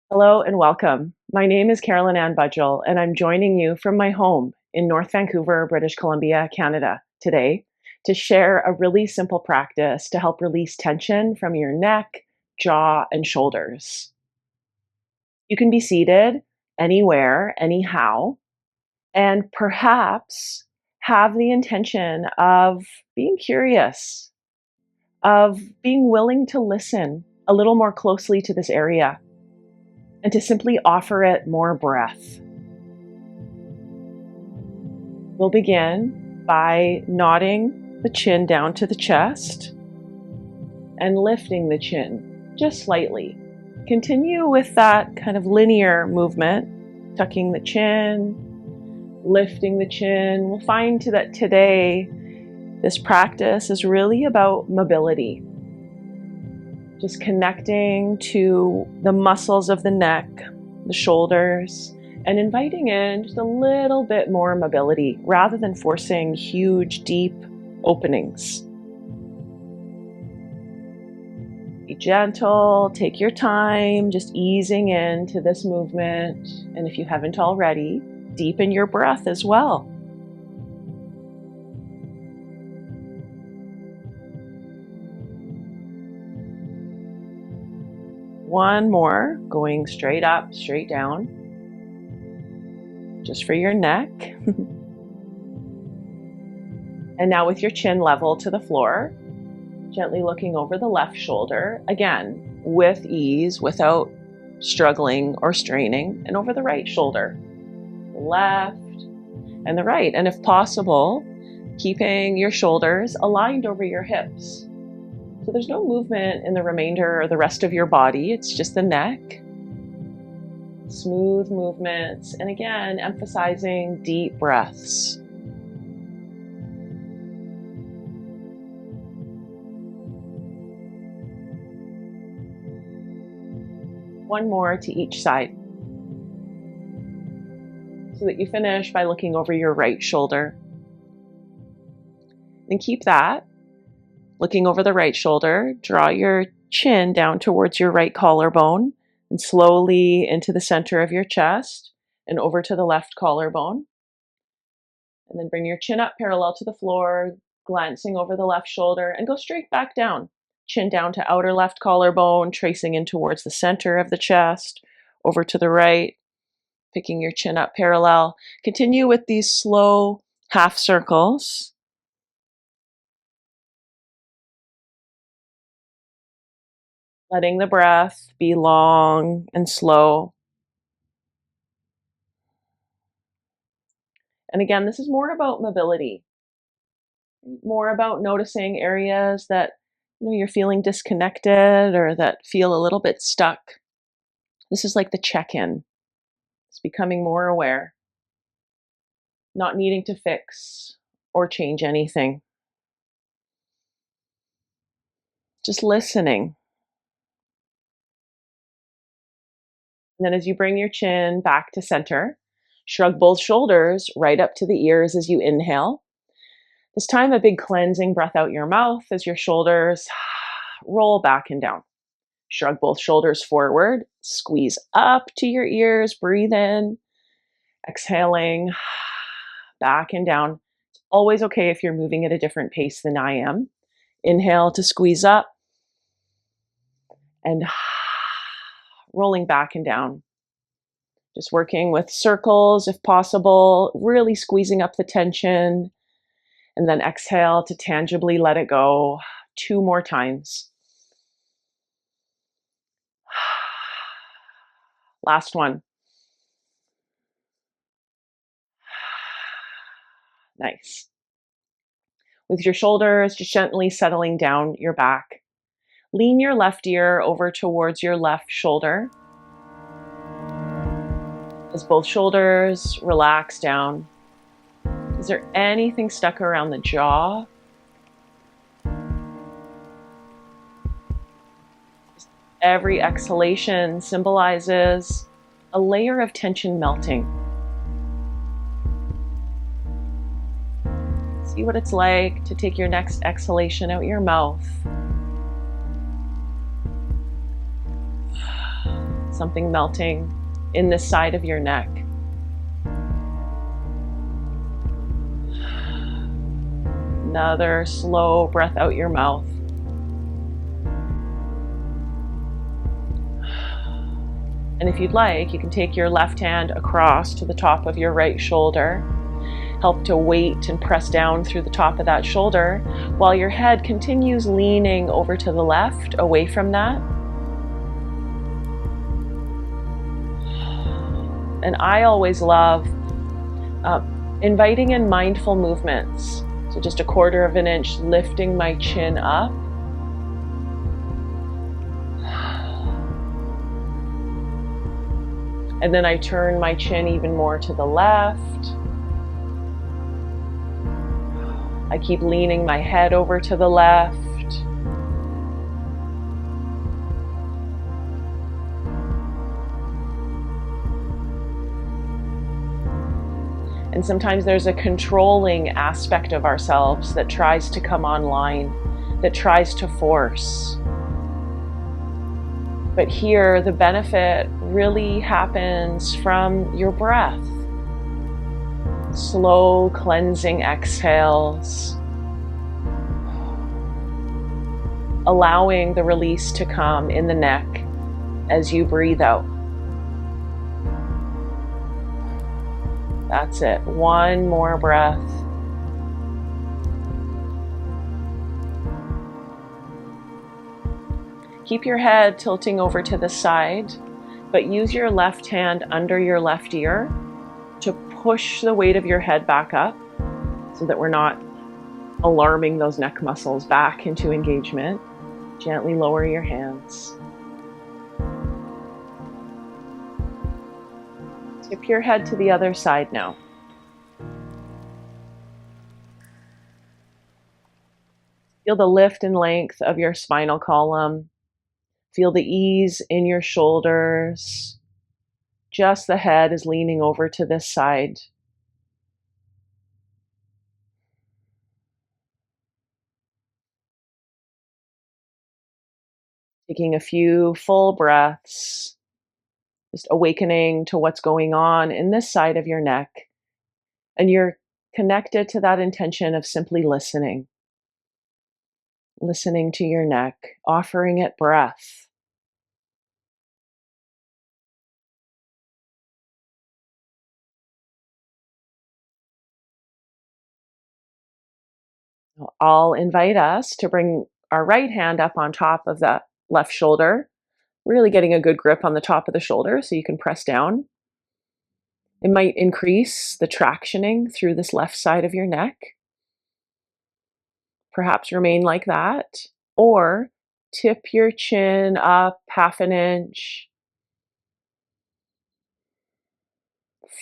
Hello and welcome. My name is Carolyn Budgell, and I'm joining you from my home in North Vancouver, British Columbia, Canada, today to share a really simple practice to help release tension from your neck, jaw, and shoulders. You can be seated anywhere, anyhow, and perhaps have the intention of being curious, of being willing to listen a little more closely to this area and to simply offer it more breath. We'll begin by nodding the chin down to the chest and lifting the chin just slightly. Continue with that kind of linear movement, tucking the chin, lifting the chin. We'll find that today this practice is really about mobility. Just connecting to the muscles of the neck, the shoulders, and inviting in just a little bit more mobility rather than forcing huge, deep openings. Be gentle, take your time, just easing into this movement. And if you haven't already, deepen your breath as well. One more, going straight up, straight down, just for your neck. And now with your chin level to the floor, gently looking over the left shoulder, again, with ease, without struggling or straining, and over the right shoulder, the left and the right. And if possible, keeping your shoulders aligned over your hips. So there's no movement in the remainder or the rest of your body. It's just the neck. Smooth movements. And again, emphasizing deep breaths. One more to each side. So that you finish by looking over your right shoulder. And keep that. Looking over the right shoulder, draw your chin down towards your right collarbone and slowly into the center of your chest and over to the left collarbone. And then bring your chin up parallel to the floor, glancing over the left shoulder and go straight back down. Chin down to outer left collarbone, tracing in towards the center of the chest, over to the right, picking your chin up parallel. Continue with these slow half circles. Letting the breath be long and slow. And again, this is more about mobility, more about noticing areas that you're feeling disconnected or that feel a little bit stuck. This is like the check-in. It's becoming more aware, not needing to fix or change anything. Just listening. And then as you bring your chin back to center, shrug both shoulders right up to the ears as you inhale. This time, a big cleansing breath out your mouth as your shoulders roll back and down. Shrug both shoulders forward, squeeze up to your ears, breathe in, exhaling back and down. It's always okay if you're moving at a different pace than I am. Inhale to squeeze up and rolling back and down. Just working with circles if possible, really squeezing up the tension, and then exhale to tangibly let it go 2 more times. Last one. Nice. With your shoulders just gently settling down your back. Lean your left ear over towards your left shoulder. As both shoulders relax down. Is there anything stuck around the jaw? Every exhalation symbolizes a layer of tension melting. See what it's like to take your next exhalation out your mouth. something melting in this side of your neck. Another slow breath out your mouth. And if you'd like, you can take your left hand across to the top of your right shoulder. Help to weight and press down through the top of that shoulder while your head continues leaning over to the left, away from that. And I always love inviting in mindful movements. So just 1/4 of an inch, lifting my chin up. And then I turn my chin even more to the left. I keep leaning my head over to the left. And sometimes there's a controlling aspect of ourselves that tries to come online, that tries to force. But here, the benefit really happens from your breath. Slow, cleansing exhales. Allowing the release to come in the neck as you breathe out. That's it. One more breath. Keep your head tilting over to the side, but use your left hand under your left ear to push the weight of your head back up so that we're not alarming those neck muscles back into engagement. Gently lower your hands. Tip your head to the other side now. Feel the lift and length of your spinal column. Feel the ease in your shoulders. Just the head is leaning over to this side. Taking a few full breaths, just awakening to what's going on in this side of your neck. And you're connected to that intention of simply listening. Listening to your neck, offering it breath. I'll invite us to bring our right hand up on top of the left shoulder, really getting a good grip on the top of the shoulder so you can press down. It might increase the tractioning through this left side of your neck. Perhaps remain like that, or tip your chin up 1/2 inch.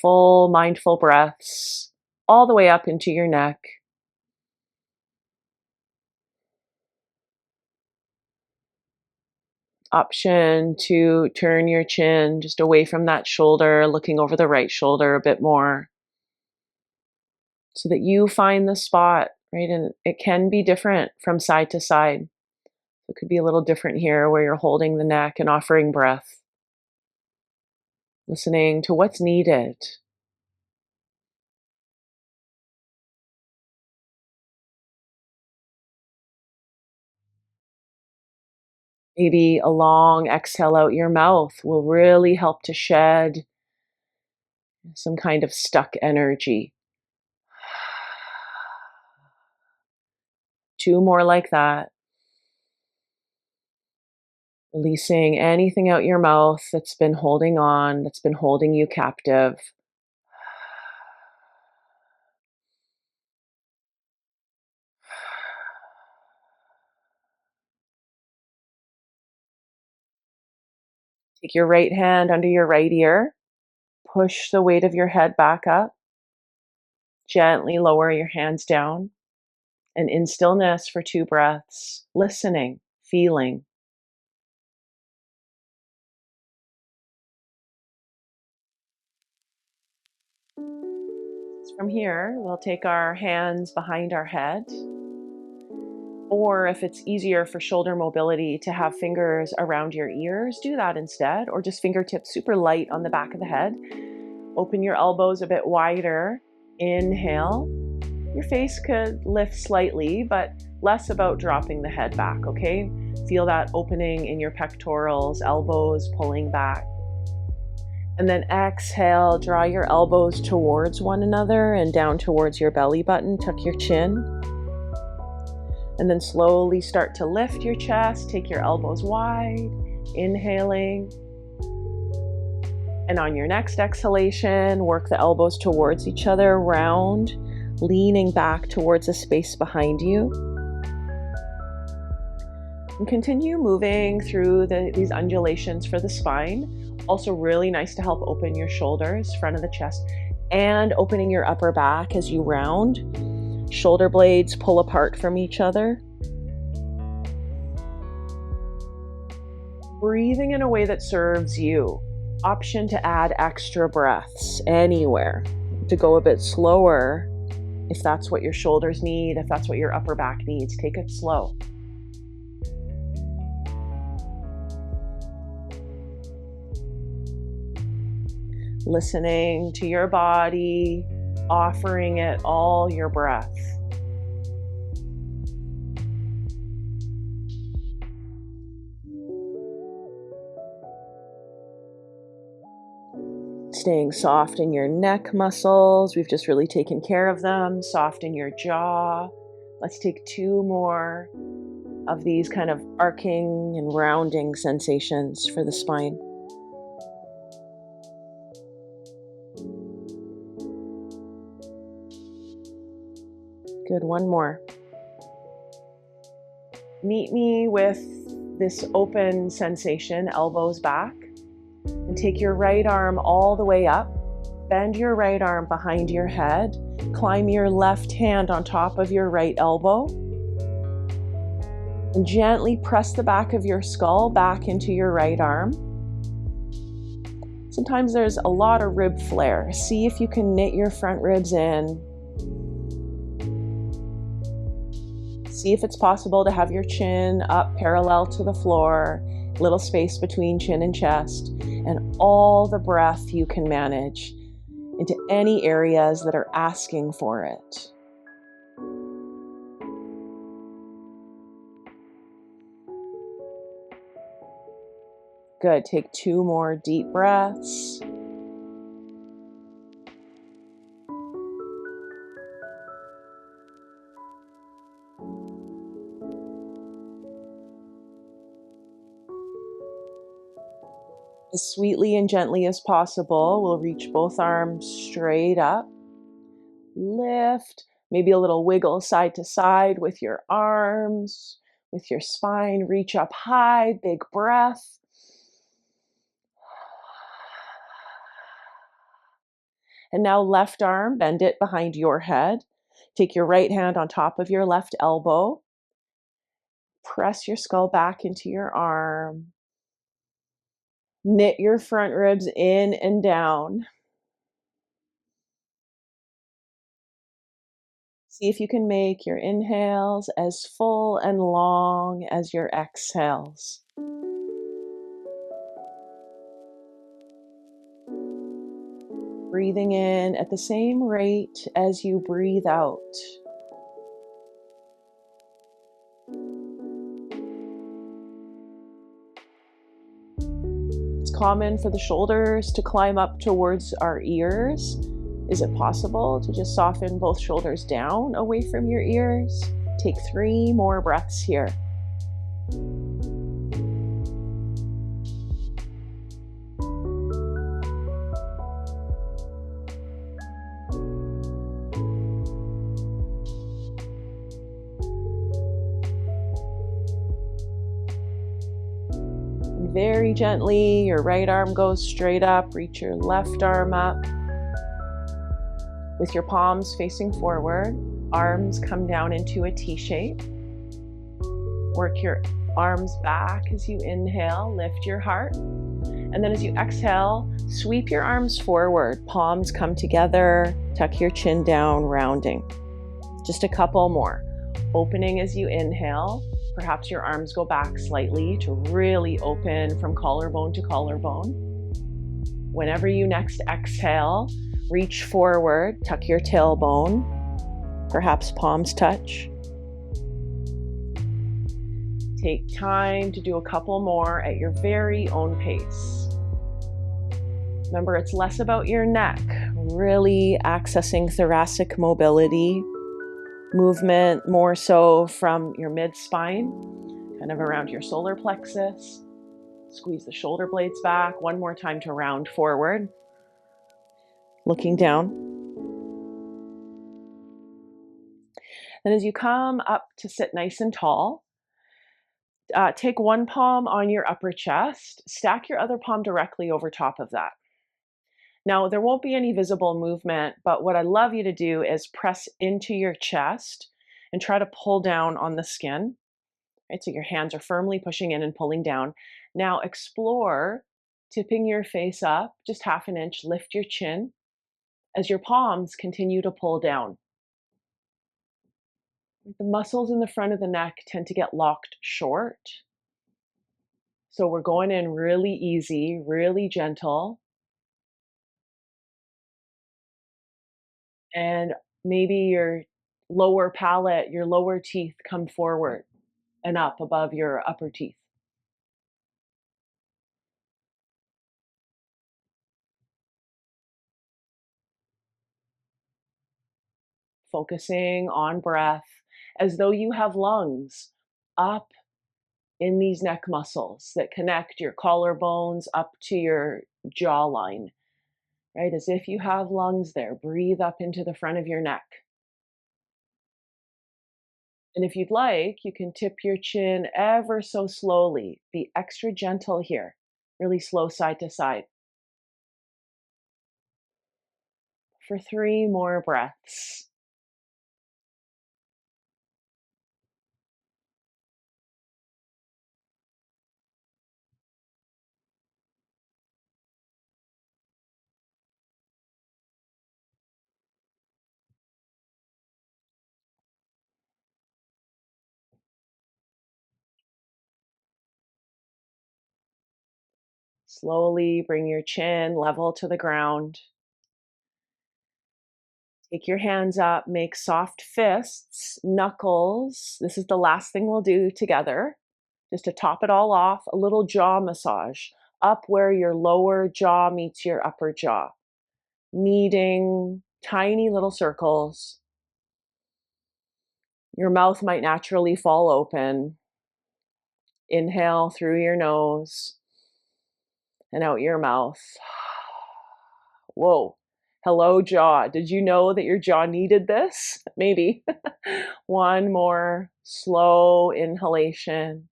Full mindful breaths all the way up into your neck. Option to turn your chin just away from that shoulder, looking over the right shoulder a bit more so that you find the spot, right? And it can be different from side to side. It could be a little different here where you're holding the neck and offering breath, listening to what's needed. Maybe a long exhale out your mouth will really help to shed some kind of stuck energy. 2 more like that. Releasing anything out your mouth that's been holding on, that's been holding you captive. Take your right hand under your right ear. Push the weight of your head back up. Gently lower your hands down. And in stillness for 2 breaths, listening, feeling. From here, we'll take our hands behind our head. Or if it's easier for shoulder mobility to have fingers around your ears, do that instead, or just fingertips super light on the back of the head. Open your elbows a bit wider. Inhale. Your face could lift slightly, but less about dropping the head back, okay? Feel that opening in your pectorals, elbows pulling back. And then exhale, draw your elbows towards one another and down towards your belly button. Tuck your chin. And then slowly start to lift your chest. Take your elbows wide, inhaling. And on your next exhalation, work the elbows towards each other, round, leaning back towards the space behind you. And continue moving through these undulations for the spine. Also really nice to help open your shoulders, front of the chest, and opening your upper back as you round. Shoulder blades pull apart from each other. Breathing in a way that serves you. Option to add extra breaths anywhere. To go a bit slower if that's what your shoulders need, if that's what your upper back needs. Take it slow. Listening to your body, offering it all your breath. Staying soft in your neck muscles. We've just really taken care of them. Soft in your jaw. Let's take 2 more of these kind of arcing and rounding sensations for the spine. Good, 1 more. Meet me with this open sensation, elbows back, and take your right arm all the way up. Bend your right arm behind your head. Climb your left hand on top of your right elbow. And gently press the back of your skull back into your right arm. Sometimes there's a lot of rib flare. See if you can knit your front ribs in. See if it's possible to have your chin up parallel to the floor, little space between chin and chest, and all the breath you can manage into any areas that are asking for it. Good. Take 2 more deep breaths. As sweetly and gently as possible, we'll reach both arms straight up. Lift, maybe a little wiggle side to side with your arms, with your spine. Reach up high, big breath. And now left arm, bend it behind your head. Take your right hand on top of your left elbow. Press your skull back into your arm. Knit your front ribs in and down. See if you can make your inhales as full and long as your exhales. Breathing in at the same rate as you breathe out. Common for the shoulders to climb up towards our ears. Is it possible to just soften both shoulders down away from your ears? Take 3 more breaths here. Very gently, your right arm goes straight up. Reach your left arm up. With your palms facing forward, arms come down into a T shape. Work your arms back as you inhale, lift your heart. And then as you exhale, sweep your arms forward. Palms come together, tuck your chin down, rounding. Just a couple more. Opening as you inhale. Perhaps your arms go back slightly to really open from collarbone to collarbone. Whenever you next exhale, reach forward, tuck your tailbone, perhaps palms touch. Take time to do a couple more at your very own pace. Remember, it's less about your neck, really accessing thoracic mobility, movement more so from your mid-spine, kind of around your solar plexus. Squeeze the shoulder blades back. One more time to round forward. Looking down. Then as you come up to sit nice and tall, take one palm on your upper chest, stack your other palm directly over top of that. Now, there won't be any visible movement, but what I'd love you to do is press into your chest and try to pull down on the skin. Right, so your hands are firmly pushing in and pulling down. Now explore tipping your face up just half an inch, lift your chin as your palms continue to pull down. The muscles in the front of the neck tend to get locked short. So we're going in really easy, really gentle. And maybe your lower palate, your lower teeth come forward and up above your upper teeth. Focusing on breath as though you have lungs up in these neck muscles that connect your collarbones up to your jawline, right? As if you have lungs there. Breathe up into the front of your neck. And if you'd like, you can tip your chin ever so slowly. Be extra gentle here. Really slow side to side. For 3 more breaths. Slowly bring your chin level to the ground. Take your hands up, make soft fists, knuckles. This is the last thing we'll do together. Just to top it all off, a little jaw massage up where your lower jaw meets your upper jaw. Kneading tiny little circles. Your mouth might naturally fall open. Inhale through your nose and out your mouth. Whoa. Hello, jaw. Did you know that your jaw needed this? Maybe. One more slow inhalation.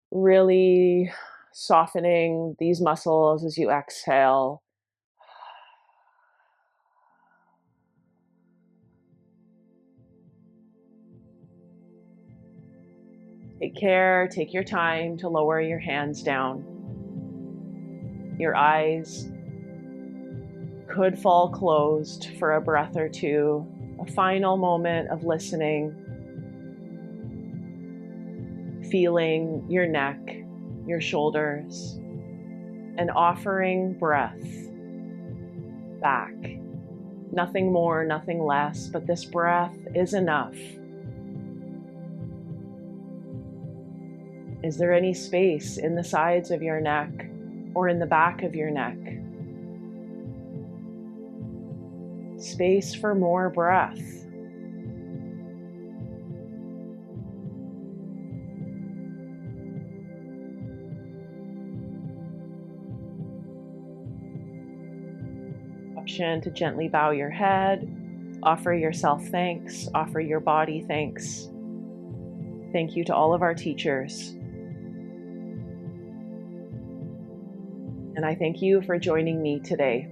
Really softening these muscles as you exhale. Take care, take your time to lower your hands down. Your eyes could fall closed for a breath or two, a final moment of listening, feeling your neck, your shoulders, and offering breath back. Nothing more, nothing less, but this breath is enough. Is there any space in the sides of your neck or in the back of your neck? Space for more breath. Option to gently bow your head, offer yourself thanks, offer your body thanks. Thank you to all of our teachers. And I thank you for joining me today.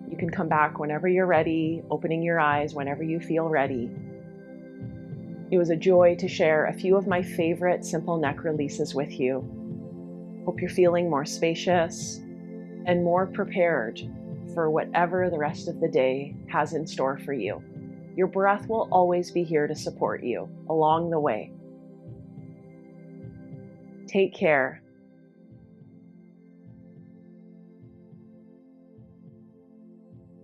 You can come back whenever you're ready, opening your eyes whenever you feel ready. It was a joy to share a few of my favorite simple neck releases with you. Hope you're feeling more spacious and more prepared for whatever the rest of the day has in store for you. Your breath will always be here to support you along the way. Take care